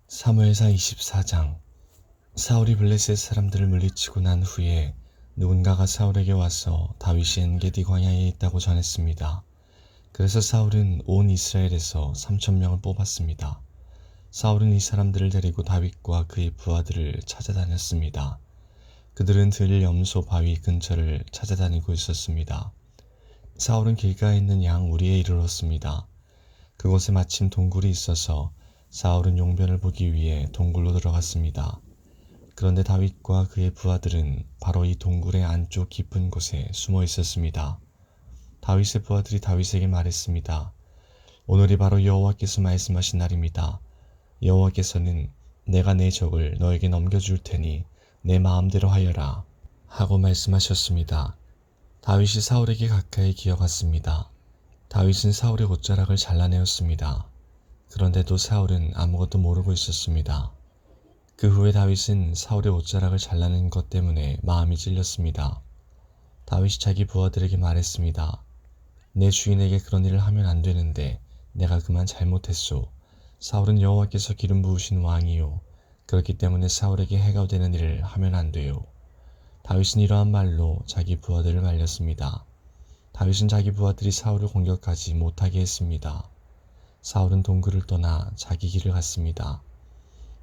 사무엘상 24장. 사울이 블레셋 사람들을 물리치고 난 후에 누군가가 사울에게 와서 다윗이 엔게디 광야에 있다고 전했습니다. 그래서 사울은 온 이스라엘에서 3,000명을 뽑았습니다. 사울은 이 사람들을 데리고 다윗과 그의 부하들을 찾아다녔습니다. 그들은 들 염소 바위 근처를 찾아다니고 있었습니다. 사울은 길가에 있는 양 우리에 이르렀습니다. 그곳에 마침 동굴이 있어서 사울은 용변을 보기 위해 동굴로 들어갔습니다. 그런데 다윗과 그의 부하들은 바로 이 동굴의 안쪽 깊은 곳에 숨어 있었습니다. 다윗의 부하들이 다윗에게 말했습니다. 오늘이 바로 여호와께서 말씀하신 날입니다. 여호와께서는 내가 내 적을 너에게 넘겨줄 테니 내 마음대로 하여라 하고 말씀하셨습니다. 다윗이 사울에게 가까이 기어갔습니다. 다윗은 사울의 옷자락을 잘라내었습니다. 그런데도 사울은 아무것도 모르고 있었습니다. 그 후에 다윗은 사울의 옷자락을 잘라낸 것 때문에 마음이 찔렸습니다. 다윗이 자기 부하들에게 말했습니다. 내 주인에게 그런 일을 하면 안 되는데 내가 그만 잘못했소. 사울은 여호와께서 기름 부으신 왕이요. 그렇기 때문에 사울에게 해가 되는 일을 하면 안 돼요. 다윗은 이러한 말로 자기 부하들을 말렸습니다. 다윗은 자기 부하들이 사울을 공격하지 못하게 했습니다. 사울은 동굴을 떠나 자기 길을 갔습니다.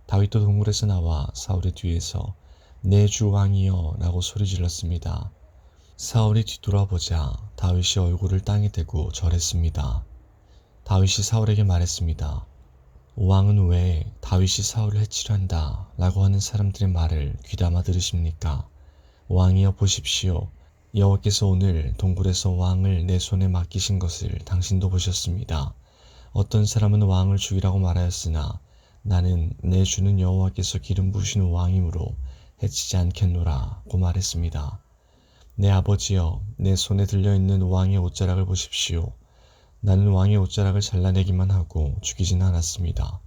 다윗도 동굴에서 나와 사울의 뒤에서 내 주 왕이여 라고 소리 질렀습니다. 사울이 뒤돌아보자 다윗이 얼굴을 땅에 대고 절했습니다. 다윗이 사울에게 말했습니다. 왕은 왜 다윗이 사울을 해치려 한다 라고 하는 사람들의 말을 귀담아 들으십니까? 왕이여 보십시오. 여호와께서 오늘 동굴에서 왕을 내 손에 맡기신 것을 당신도 보셨습니다. 어떤 사람은 왕을 죽이라고 말하였으나 나는 내 주는 여호와께서 기름 부으신 왕이므로 해치지 않겠노라고 말했습니다. 내 아버지여, 내 손에 들려있는 왕의 옷자락을 보십시오. 나는 왕의 옷자락을 잘라내기만 하고 죽이진 않았습니다.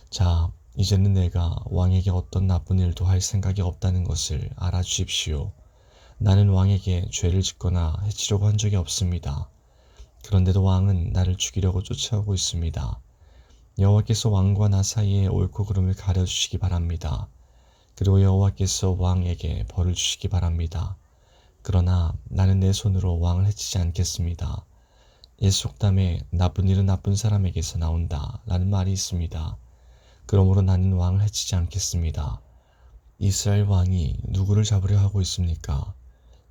자, 이제는 내가 왕에게 어떤 나쁜 일도 할 생각이 없다는 것을 알아주십시오. 나는 왕에게 죄를 짓거나 해치려고 한 적이 없습니다. 그런데도 왕은 나를 죽이려고 쫓아오고 있습니다. 여호와께서 왕과 나 사이에 옳고 그름을 가려주시기 바랍니다. 그리고 여호와께서 왕에게 벌을 주시기 바랍니다. 그러나 나는 내 손으로 왕을 해치지 않겠습니다. 옛 속담에 나쁜 일은 나쁜 사람에게서 나온다 라는 말이 있습니다. 그러므로 나는 왕을 해치지 않겠습니다. 이스라엘 왕이 누구를 잡으려 하고 있습니까?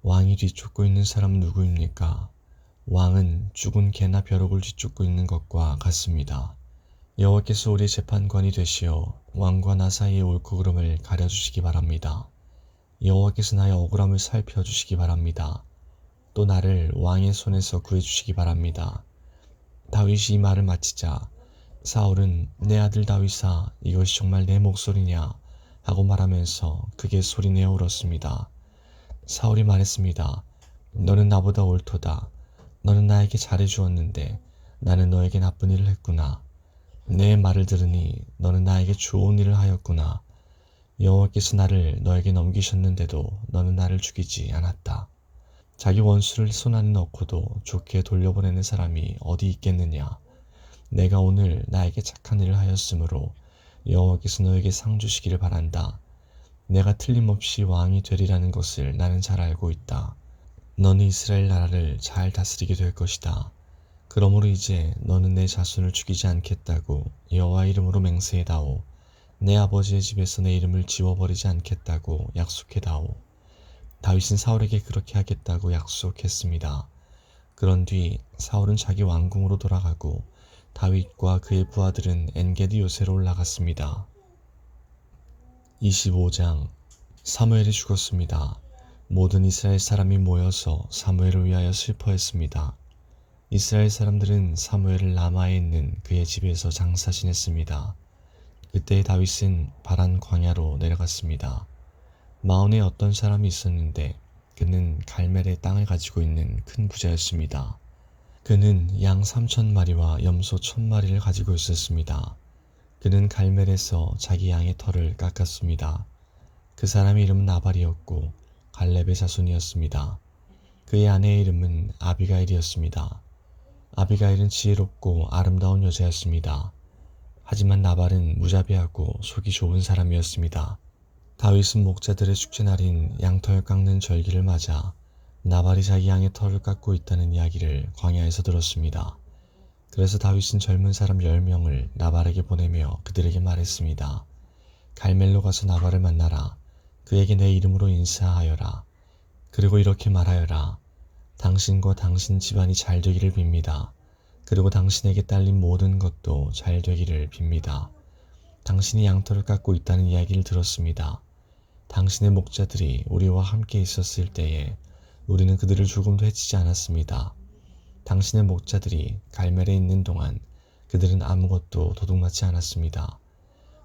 왕이 뒤쫓고 있는 사람은 누구입니까? 왕은 죽은 개나 벼룩을 뒤쫓고 있는 것과 같습니다. 여호와께서 우리 재판관이 되시어 왕과 나 사이의 옳고 그름을 가려주시기 바랍니다. 여호와께서 나의 억울함을 살펴주시기 바랍니다. 또 나를 왕의 손에서 구해주시기 바랍니다. 다윗이 이 말을 마치자 사울은 내 아들 다윗아 이것이 정말 내 목소리냐 하고 말하면서 크게 소리내어 울었습니다. 사울이 말했습니다. 너는 나보다 옳도다. 너는 나에게 잘해주었는데 나는 너에게 나쁜 일을 했구나. 내 말을 들으니 너는 나에게 좋은 일을 하였구나. 여호와께서 나를 너에게 넘기셨는데도 너는 나를 죽이지 않았다. 자기 원수를 손안에 넣고도 좋게 돌려보내는 사람이 어디 있겠느냐. 내가 오늘 나에게 착한 일을 하였으므로 여호와께서 너에게 상 주시기를 바란다. 내가 틀림없이 왕이 되리라는 것을 나는 잘 알고 있다. 너는 이스라엘 나라를 잘 다스리게 될 것이다. 그러므로 이제 너는 내 자손을 죽이지 않겠다고 여호와 이름으로 맹세해다오. 내 아버지의 집에서 내 이름을 지워버리지 않겠다고 약속해다오. 다윗은 사울에게 그렇게 하겠다고 약속했습니다. 그런 뒤 사울은 자기 왕궁으로 돌아가고 다윗과 그의 부하들은 엔게디 요새로 올라갔습니다. 25장. 사무엘이 죽었습니다. 모든 이스라엘 사람이 모여서 사무엘을 위하여 슬퍼했습니다. 이스라엘 사람들은 사무엘을 라마에 있는 그의 집에서 장사 지냈습니다. 그때 다윗은 바란 광야로 내려갔습니다. 마온에 어떤 사람이 있었는데 그는 갈멜의 땅을 가지고 있는 큰 부자였습니다. 그는 양 3,000마리와 염소 1,000마리를 가지고 있었습니다. 그는 갈멜에서 자기 양의 털을 깎았습니다. 그 사람의 이름은 나발이었고 갈렙의 자손이었습니다. 그의 아내의 이름은 아비가일이었습니다. 아비가일은 지혜롭고 아름다운 여자였습니다. 하지만 나발은 무자비하고 속이 좁은 사람이었습니다. 다윗은 목자들의 축제날인 양털 깎는 절기를 맞아 나발이 자기 양의 털을 깎고 있다는 이야기를 광야에서 들었습니다. 그래서 다윗은 젊은 사람 10명을 나발에게 보내며 그들에게 말했습니다. 갈멜로 가서 나발을 만나라. 그에게 내 이름으로 인사하여라. 그리고 이렇게 말하여라. 당신과 당신 집안이 잘 되기를 빕니다. 그리고 당신에게 딸린 모든 것도 잘 되기를 빕니다. 당신이 양털을 깎고 있다는 이야기를 들었습니다. 당신의 목자들이 우리와 함께 있었을 때에 우리는 그들을 조금도 해치지 않았습니다. 당신의 목자들이 갈멜에 있는 동안 그들은 아무것도 도둑맞지 않았습니다.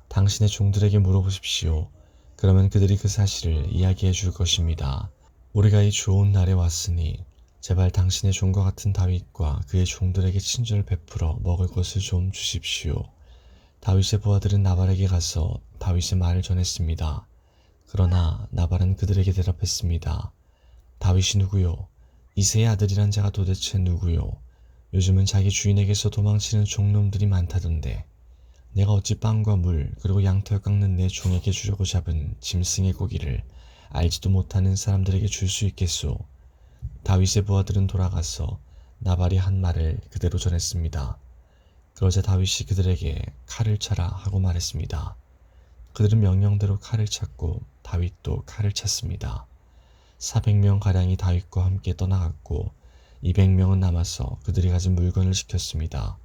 당신의 종들에게 물어보십시오. 그러면 그들이 그 사실을 이야기해 줄 것입니다. 우리가 이 좋은 날에 왔으니 제발 당신의 종과 같은 다윗과 그의 종들에게 친절을 베풀어 먹을 것을 좀 주십시오. 다윗의 부하들은 나발에게 가서 다윗의 말을 전했습니다. 그러나 나발은 그들에게 대답했습니다. 다윗이 누구요? 이새의 아들이란 자가 도대체 누구요? 요즘은 자기 주인에게서 도망치는 종놈들이 많다던데 내가 어찌 빵과 물 그리고 양털 깎는 내 종에게 주려고 잡은 짐승의 고기를 알지도 못하는 사람들에게 줄 수 있겠소? 다윗의 부하들은 돌아가서 나발이 한 말을 그대로 전했습니다. 그러자 다윗이 그들에게 칼을 차라 하고 말했습니다. 그들은 명령대로 칼을 찼고 다윗도 칼을 찼습니다. 400명가량이 다윗과 함께 떠나갔고 200명은 남아서 그들이 가진 물건을 지켰습니다.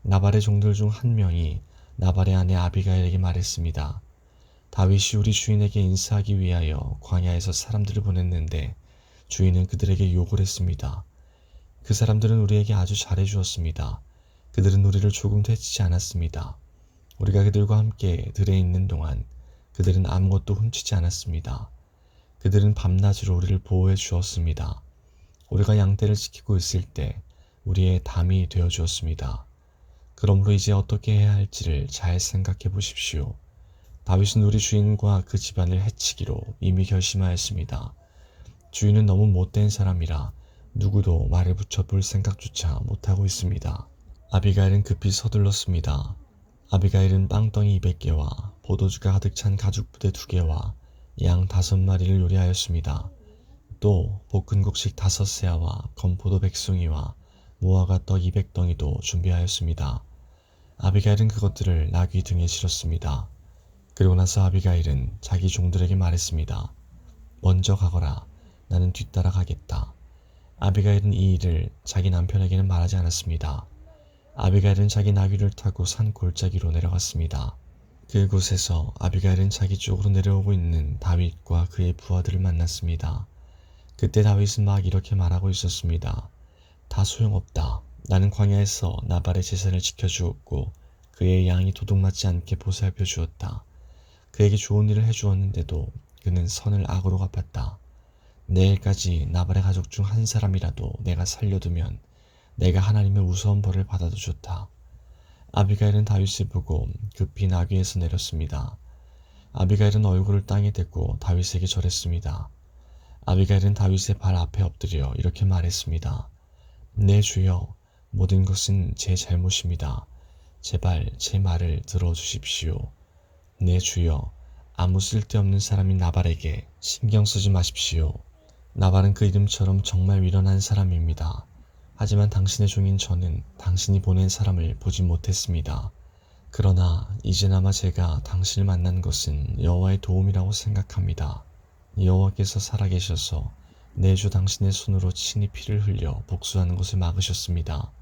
나발의 종들 중 한 명이 나발의 아내 아비가일에게 말했습니다. 다윗이 우리 주인에게 인사하기 위하여 광야에서 사람들을 보냈는데 주인은 그들에게 욕을 했습니다. 그 사람들은 우리에게 아주 잘해 주었습니다. 그들은 우리를 조금도 해치지 않았습니다. 우리가 그들과 함께 들에 있는 동안 그들은 아무것도 훔치지 않았습니다. 그들은 밤낮으로 우리를 보호해 주었습니다. 우리가 양떼를 지키고 있을 때 우리의 담이 되어 주었습니다. 그러므로 이제 어떻게 해야 할지를 잘 생각해 보십시오. 다윗은 우리 주인과 그 집안을 해치기로 이미 결심하였습니다. 주인은 너무 못된 사람이라 누구도 말을 붙여볼 생각조차 못하고 있습니다. 아비가일은 급히 서둘렀습니다. 아비가일은 빵덩이 200개와 포도주가 가득 찬 가죽부대 2개와 양 5마리를 요리하였습니다. 또 볶은 곡식 5세아와 건포도 100송이와 무화과 떡 200덩이도 준비하였습니다. 아비가일은 그것들을 나귀 등에 실었습니다. 그리고 나서 아비가일은 자기 종들에게 말했습니다. 먼저 가거라. 나는 뒤따라 가겠다. 아비가일은 이 일을 자기 남편에게는 말하지 않았습니다. 아비가일은 자기 나귀를 타고 산 골짜기로 내려갔습니다. 그곳에서 아비가일은 자기 쪽으로 내려오고 있는 다윗과 그의 부하들을 만났습니다. 그때 다윗은 막 이렇게 말하고 있었습니다. 다 소용없다. 나는 광야에서 나발의 재산을 지켜주었고 그의 양이 도둑맞지 않게 보살펴 주었다. 그에게 좋은 일을 해주었는데도 그는 선을 악으로 갚았다. 내일까지 나발의 가족 중 한 사람이라도 내가 살려두면 내가 하나님의 무서운 벌을 받아도 좋다. 아비가일은 다윗을 보고 급히 나귀에서 내렸습니다. 아비가일은 얼굴을 땅에 대고 다윗에게 절했습니다. 아비가일은 다윗의 발 앞에 엎드려 이렇게 말했습니다. 내 주여, 모든 것은 제 잘못입니다. 제발 제 말을 들어주십시오. 내 주여, 아무 쓸데없는 사람인 나발에게 신경 쓰지 마십시오. 나발은 그 이름처럼 정말 위련한 사람입니다. 하지만 당신의 종인 저는 당신이 보낸 사람을 보지 못했습니다. 그러나 이제나마 제가 당신을 만난 것은 여호와의 도움이라고 생각합니다. 여호와께서 살아계셔서 내 주 당신의 손으로 친히 피를 흘려 복수하는 것을 막으셨습니다.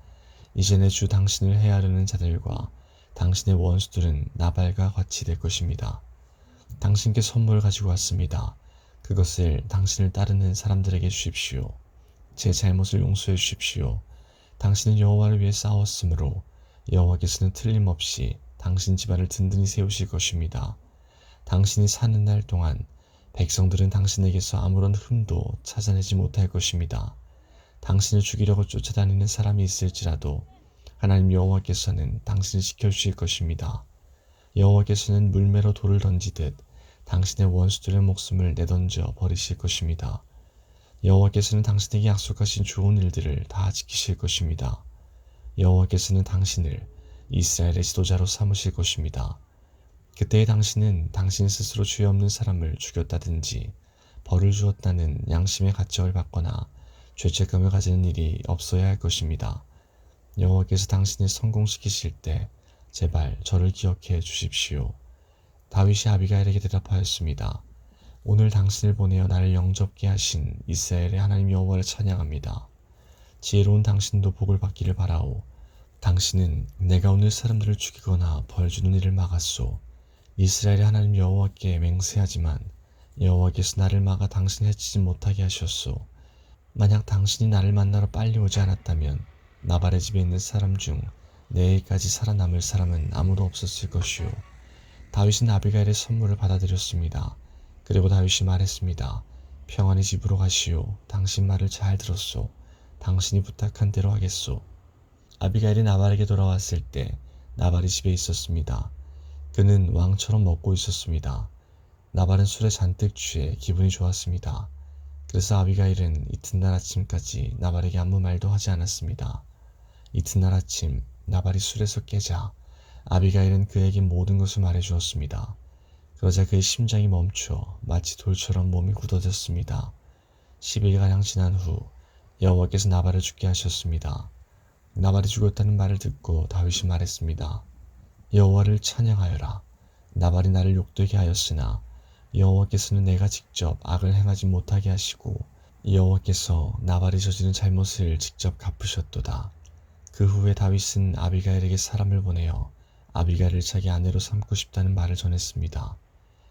이제 내 주 당신을 해하려는 자들과 당신의 원수들은 나발과 같이 될 것입니다. 당신께 선물을 가지고 왔습니다. 그것을 당신을 따르는 사람들에게 주십시오. 제 잘못을 용서해 주십시오. 당신은 여호와를 위해 싸웠으므로 여호와께서는 틀림없이 당신 집안을 든든히 세우실 것입니다. 당신이 사는 날 동안 백성들은 당신에게서 아무런 흠도 찾아내지 못할 것입니다. 당신을 죽이려고 쫓아다니는 사람이 있을지라도 하나님 여호와께서는 당신을 지켜주실 것입니다. 여호와께서는 물매로 돌을 던지듯 당신의 원수들의 목숨을 내던져 버리실 것입니다. 여호와께서는 당신에게 약속하신 좋은 일들을 다 지키실 것입니다. 여호와께서는 당신을 이스라엘의 지도자로 삼으실 것입니다. 그때의 당신은 당신 스스로 죄 없는 사람을 죽였다든지 벌을 주었다는 양심의 가책을 받거나 죄책감을 가지는 일이 없어야 할 것입니다. 여호와께서 당신을 성공시키실 때 제발 저를 기억해 주십시오. 다윗이 아비가일에게 대답하였습니다. 오늘 당신을 보내어 나를 영접게 하신 이스라엘의 하나님 여호와를 찬양합니다. 지혜로운 당신도 복을 받기를 바라오. 당신은 내가 오늘 사람들을 죽이거나 벌 주는 일을 막았소. 이스라엘의 하나님 여호와께 맹세하지만 여호와께서 나를 막아 당신을 해치지 못하게 하셨소. 만약 당신이 나를 만나러 빨리 오지 않았다면 나발의 집에 있는 사람 중 내일까지 살아남을 사람은 아무도 없었을 것이오. 다윗은 아비가일의 선물을 받아들였습니다. 그리고 다윗이 말했습니다. 평안히 집으로 가시오. 당신 말을 잘 들었소. 당신이 부탁한 대로 하겠소. 아비가일이 나발에게 돌아왔을 때 나발이 집에 있었습니다. 그는 왕처럼 먹고 있었습니다. 나발은 술에 잔뜩 취해 기분이 좋았습니다. 그래서 아비가일은 이튿날 아침까지 나발에게 아무 말도 하지 않았습니다. 이튿날 아침 나발이 술에서 깨자 아비가일은 그에게 모든 것을 말해주었습니다. 그러자 그의 심장이 멈춰 마치 돌처럼 몸이 굳어졌습니다. 10일가량 지난 후 여호와께서 나발을 죽게 하셨습니다. 나발이 죽었다는 말을 듣고 다윗이 말했습니다. 여호와를 찬양하여라. 나발이 나를 욕되게 하였으나 여호와께서는 내가 직접 악을 행하지 못하게 하시고 여호와께서 나발이 저지른 잘못을 직접 갚으셨도다. 그 후에 다윗은 아비가일에게 사람을 보내어 아비가일을 자기 아내로 삼고 싶다는 말을 전했습니다.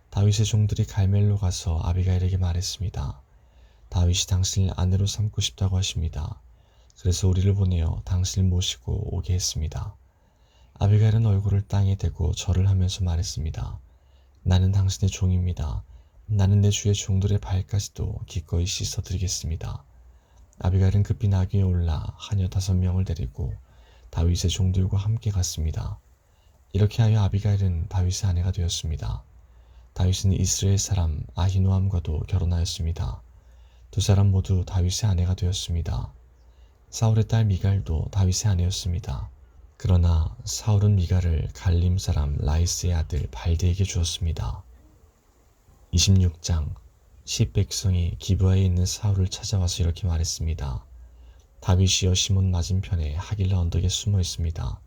다윗의 종들이 갈멜로 가서 아비가일에게 말했습니다. 다윗이 당신을 아내로 삼고 싶다고 하십니다. 그래서 우리를 보내어 당신을 모시고 오게 했습니다. 아비가일은 얼굴을 땅에 대고 절을 하면서 말했습니다. 나는 당신의 종입니다. 나는 내 주의 종들의 발까지도 기꺼이 씻어드리겠습니다. 아비가일은 급히 나귀에 올라 하녀 5명을 데리고 다윗의 종들과 함께 갔습니다. 이렇게 하여 아비가일은 다윗의 아내가 되었습니다. 다윗은 이스라엘 사람 아히노암과도 결혼하였습니다. 두 사람 모두 다윗의 아내가 되었습니다. 사울의 딸 미갈도 다윗의 아내였습니다. 그러나 사울은 미갈을 갈림 사람 라이스의 아들 발드에게 주었습니다. 26장 백성이 기브아에 있는 사울을 찾아와서 이렇게 말했습니다. 다윗이여 시몬 맞은편에 하길라 언덕에 숨어 있습니다.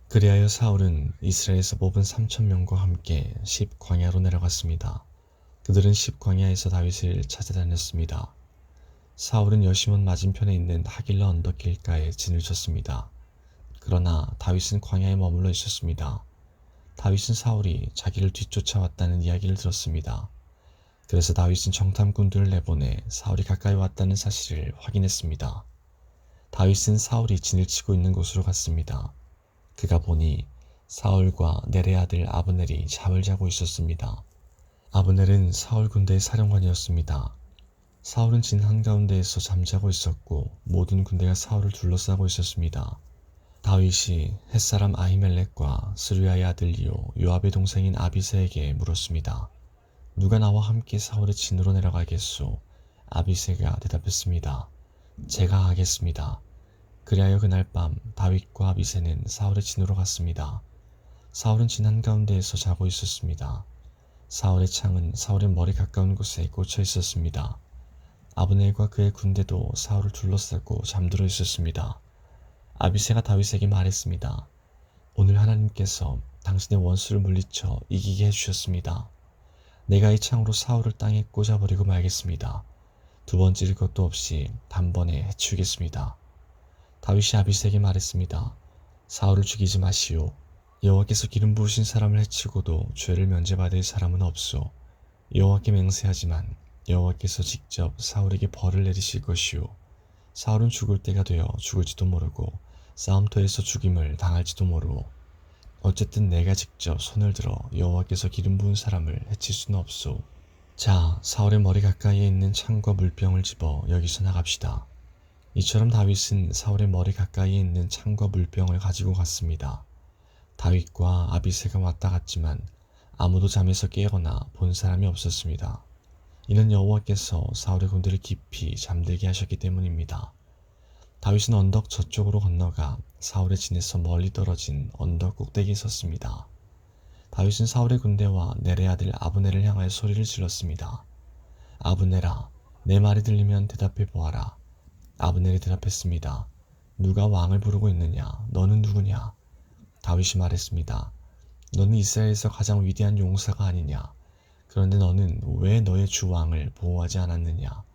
그리하여 사울은 이스라엘에서 뽑은 3,000명과 함께 광야로 내려갔습니다. 그들은 광야에서 다윗을 찾아다녔습니다. 사울은 여시몬 맞은편에 있는 하길라 언덕 길가에 진을 쳤습니다. 그러나 다윗은 광야에 머물러 있었습니다. 다윗은 사울이 자기를 뒤쫓아왔다는 이야기를 들었습니다. 그래서 다윗은 정탐꾼들을 내보내 사울이 가까이 왔다는 사실을 확인했습니다. 다윗은 사울이 진을 치고 있는 곳으로 갔습니다. 그가 보니 사울과 넬의 아들 아브넬이 잠을 자고 있었습니다. 아브넬은 사울 군대의 사령관이었습니다. 사울은 진 한가운데에서 잠자고 있었고 모든 군대가 사울을 둘러싸고 있었습니다. 다윗이 햇사람 아히멜렉과 스루야의 아들이요 요압의 동생인 아비새에게 물었습니다. 누가 나와 함께 사울의 진으로 내려가겠소? 아비새가 대답했습니다. 제가 하겠습니다. 그리하여 그날 밤 다윗과 아비새는 사울의 진으로 갔습니다. 사울은 진 한가운데에서 자고 있었습니다. 사울의 창은 사울의 머리 가까운 곳에 꽂혀 있었습니다. 아브넬과 그의 군대도 사울을 둘러싸고 잠들어 있었습니다. 아비새가 다윗에게 말했습니다. 오늘 하나님께서 당신의 원수를 물리쳐 이기게 해주셨습니다. 내가 이 창으로 사울을 땅에 꽂아버리고 말겠습니다. 두 번 찌를 것도 없이 단번에 해치우겠습니다. 다윗이 아비새에게 말했습니다. 사울을 죽이지 마시오. 여호와께서 기름 부으신 사람을 해치고도 죄를 면제받을 사람은 없소. 여호와께 맹세하지만 여호와께서 직접 사울에게 벌을 내리실 것이오. 사울은 죽을 때가 되어 죽을지도 모르고 싸움터에서 죽임을 당할지도 모르오. 어쨌든 내가 직접 손을 들어 여호와께서 기름 부은 사람을 해칠 수는 없소. 자, 사울의 머리 가까이에 있는 창과 물병을 집어 여기서 나갑시다. 이처럼 다윗은 사울의 머리 가까이에 있는 창과 물병을 가지고 갔습니다. 다윗과 아비새가 왔다 갔지만 아무도 잠에서 깨거나 본 사람이 없었습니다. 이는 여호와께서 사울의 군대를 깊이 잠들게 하셨기 때문입니다. 다윗은 언덕 저쪽으로 건너가 사울의 진에서 멀리 떨어진 언덕 꼭대기에 섰습니다. 다윗은 사울의 군대와 넬의 아들 아브넬을 향하여 소리를 질렀습니다. 아브넬아, 내 말이 들리면 대답해 보아라. 아브넬이 대답했습니다. 누가 왕을 부르고 있느냐? 너는 누구냐? 다윗이 말했습니다. 너는 이스라엘에서 가장 위대한 용사가 아니냐? 그런데 너는 왜 너의 주 왕을 보호하지 않았느냐?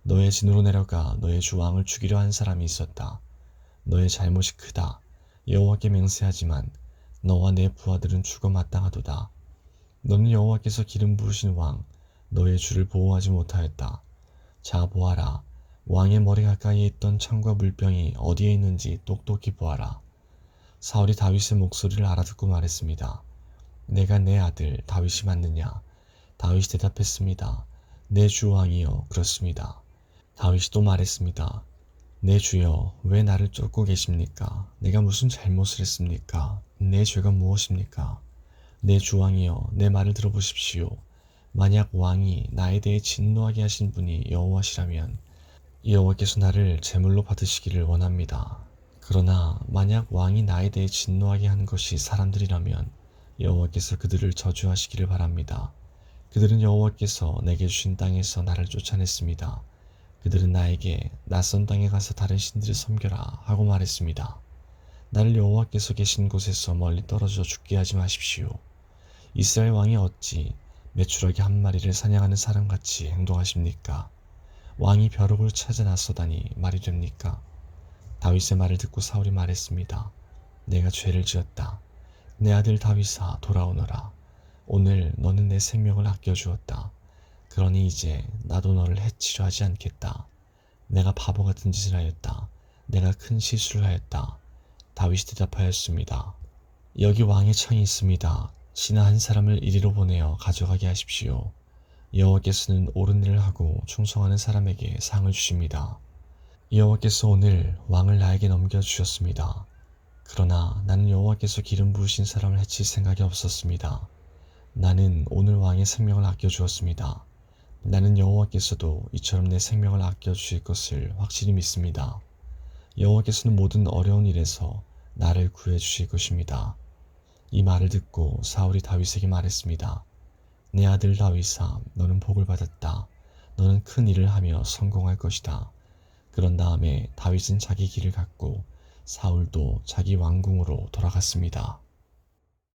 너의 진으로 내려가 너의 주 왕을 죽이려 한 사람이 있었다. 너의 잘못이 크다. 여호와께 맹세하지만 너와 내 부하들은 죽어 마땅하도다. 너는 여호와께서 기름 부으신 왕, 너의 주를 보호하지 못하였다. 자 보아라. 왕의 머리 가까이에 있던 창과 물병이 어디에 있는지 똑똑히 보아라. 사울이 다윗의 목소리를 알아듣고 말했습니다. 내가 내 아들 다윗이 맞느냐? 다윗이 대답했습니다. 내 주 왕이여 그렇습니다. 다윗이 또 말했습니다. 내 주여 왜 나를 쫓고 계십니까? 내가 무슨 잘못을 했습니까? 내 죄가 무엇입니까? 내 주 왕이여 내 말을 들어보십시오. 만약 왕이 나에 대해 진노하게 하신 분이 여호와시라면 여호와께서 나를 제물로 받으시기를 원합니다. 그러나 만약 왕이 나에 대해 진노하게 한 것이 사람들이라면 여호와께서 그들을 저주하시기를 바랍니다. 그들은 여호와께서 내게 주신 땅에서 나를 쫓아냈습니다. 그들은 나에게 낯선 땅에 가서 다른 신들을 섬겨라 하고 말했습니다. 나를 여호와께서 계신 곳에서 멀리 떨어져 죽게 하지 마십시오. 이스라엘 왕이 어찌 메추라기 한 마리를 사냥하는 사람같이 행동하십니까? 왕이 벼룩을 찾아 나서다니 말이 됩니까? 다윗의 말을 듣고 사울이 말했습니다. 내가 죄를 지었다. 내 아들 다윗아 돌아오너라. 오늘 너는 내 생명을 아껴주었다. 그러니 이제 나도 너를 해치려 하지 않겠다. 내가 바보 같은 짓을 하였다. 내가 큰 실수를 하였다. 다윗이 대답하였습니다. 여기 왕의 창이 있습니다. 신하 한 사람을 이리로 보내어 가져가게 하십시오. 여호와께서는 옳은 일을 하고 충성하는 사람에게 상을 주십니다. 여호와께서 오늘 왕을 나에게 넘겨주셨습니다. 그러나 나는 여호와께서 기름 부으신 사람을 해칠 생각이 없었습니다. 나는 오늘 왕의 생명을 아껴주었습니다. 나는 여호와께서도 이처럼 내 생명을 아껴주실 것을 확실히 믿습니다. 여호와께서는 모든 어려운 일에서 나를 구해주실 것입니다. 이 말을 듣고 사울이 다윗에게 말했습니다. 내 아들 다윗아, 너는 복을 받았다. 너는 큰 일을 하며 성공할 것이다. 그런 다음에 다윗은 자기 길을 갔고 사울도 자기 왕궁으로 돌아갔습니다.